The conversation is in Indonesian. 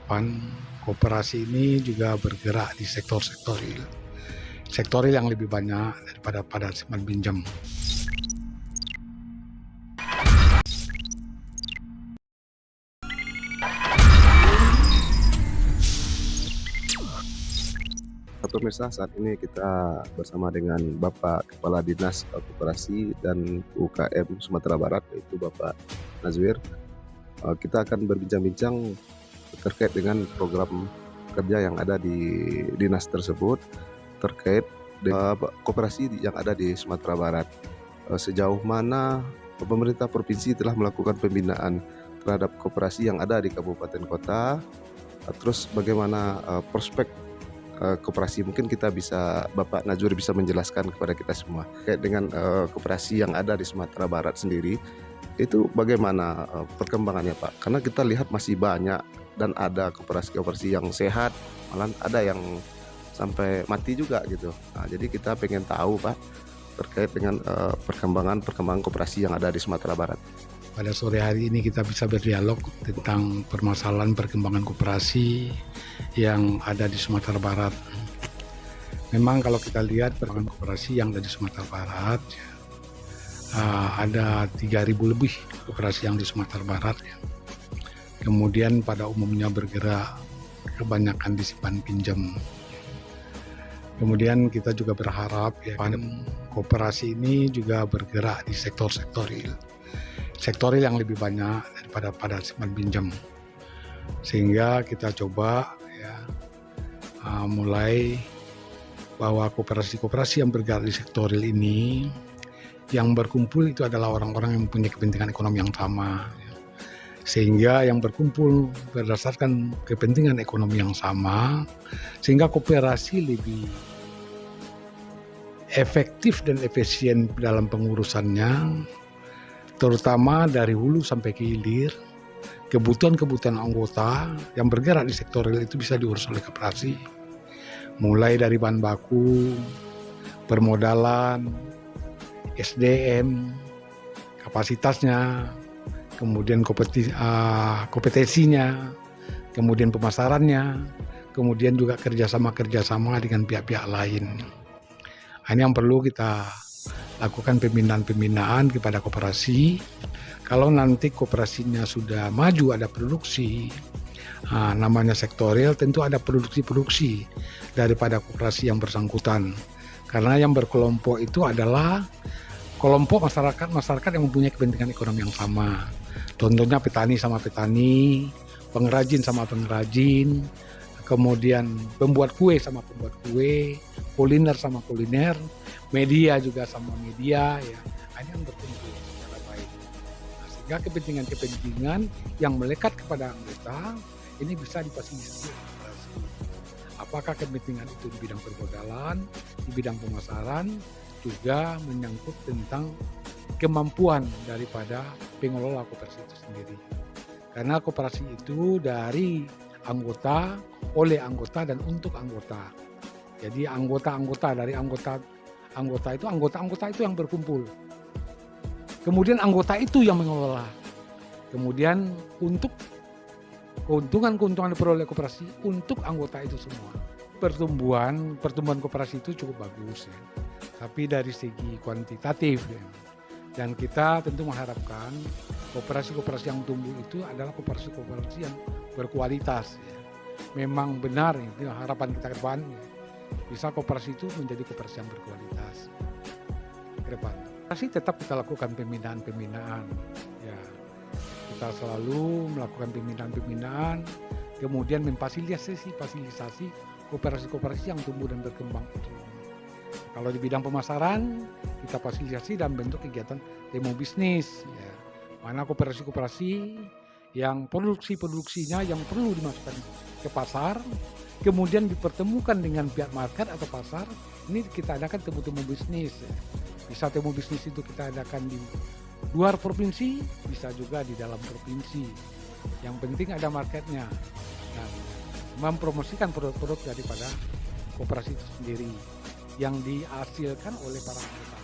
harapan koperasi ini juga bergerak di sektor yang lebih banyak daripada pada simpan pinjam. Pemirsa, saat ini kita bersama dengan Bapak Kepala Dinas Koperasi dan UKM Sumatera Barat, yaitu Bapak Nazwir. Kita akan berbincang-bincang terkait dengan program kerja yang ada di dinas tersebut, terkait dengan koperasi yang ada di Sumatera Barat. Sejauh mana pemerintah provinsi telah melakukan pembinaan terhadap koperasi yang ada di kabupaten kota, terus bagaimana prospek koperasi. Mungkin Bapak Nazwir bisa menjelaskan kepada kita semua terkait dengan koperasi yang ada di Sumatera Barat sendiri, itu bagaimana perkembangannya, Pak? Karena kita lihat masih banyak dan ada koperasi-koperasi yang sehat, malah ada yang sampai mati juga gitu. Nah, jadi kita pengen tahu, Pak, terkait dengan perkembangan koperasi yang ada di Sumatera Barat. Pada sore hari ini kita bisa berdialog tentang permasalahan perkembangan koperasi yang ada di Sumatera Barat. Memang kalau kita lihat perkembangan koperasi yang ada di Sumatera Barat, ada 3.000 lebih koperasi yang di Sumatera Barat. Kemudian pada umumnya bergerak kebanyakan di simpan pinjam. Kemudian kita juga berharap koperasi ini juga bergerak di sektor yang lebih banyak daripada pada simpan pinjam, sehingga kita coba mulai bahwa koperasi-koperasi yang bergerak di sektoril ini yang berkumpul itu adalah orang-orang yang mempunyai kepentingan ekonomi yang sama, sehingga yang berkumpul berdasarkan kepentingan ekonomi yang sama, sehingga koperasi lebih efektif dan efisien dalam pengurusannya, terutama dari hulu sampai ke hilir. Kebutuhan anggota yang bergerak di sektor real itu bisa diurus oleh koperasi, mulai dari bahan baku, permodalan, SDM, kapasitasnya, kemudian kompetensinya, kemudian pemasarannya, kemudian juga kerjasama dengan pihak-pihak lain. Ini yang perlu kita lakukan pembinaan kepada koperasi. Kalau nanti koperasinya sudah maju, ada produksi, namanya sektorial, tentu ada produksi daripada koperasi yang bersangkutan. Karena yang berkelompok itu adalah kelompok masyarakat yang mempunyai kepentingan ekonomi yang sama. Contohnya petani sama petani, pengrajin sama pengrajin, kemudian pembuat kue sama pembuat kue, kuliner sama kuliner, media juga sama media, ya. Hanya yang berkumpul secara baik. Nah, sehingga kepentingan yang melekat kepada anggota ini bisa difasilitasi. Apakah kepentingan itu di bidang permodalan, di bidang pemasaran, juga menyangkut tentang kemampuan daripada pengelola koperasi itu sendiri. Karena koperasi itu dari anggota, oleh anggota, dan untuk anggota. Jadi anggota itu yang berkumpul. Kemudian anggota itu yang mengelola. Kemudian untuk keuntungan diperoleh koperasi untuk anggota itu semua. Pertumbuhan koperasi itu cukup bagus, ya. Tapi dari segi kuantitatif, ya. Dan kita tentu mengharapkan koperasi-koperasi yang tumbuh itu adalah koperasi-koperasi yang berkualitas, ya. Memang benar itu harapan kita ke depan, ya. Bisa koperasi itu menjadi koperasi yang berkualitas ke depan. Pasti tetap kita lakukan pembinaan, ya. Kita selalu melakukan pembinaan, kemudian memfasilitasi koperasi-koperasi yang tumbuh dan berkembang itu. Kalau di bidang pemasaran, kita fasilitasi dalam bentuk kegiatan demo bisnis, ya. Mana koperasi-koperasi yang produksinya yang perlu dimasukkan ke pasar, kemudian dipertemukan dengan pihak market atau pasar, ini kita adakan temu-temu bisnis, ya. Bisa temu bisnis itu kita adakan di luar provinsi, bisa juga di dalam provinsi. Yang penting ada marketnya dan mempromosikan produk-produk daripada koperasi itu sendiri yang dihasilkan oleh para anggota.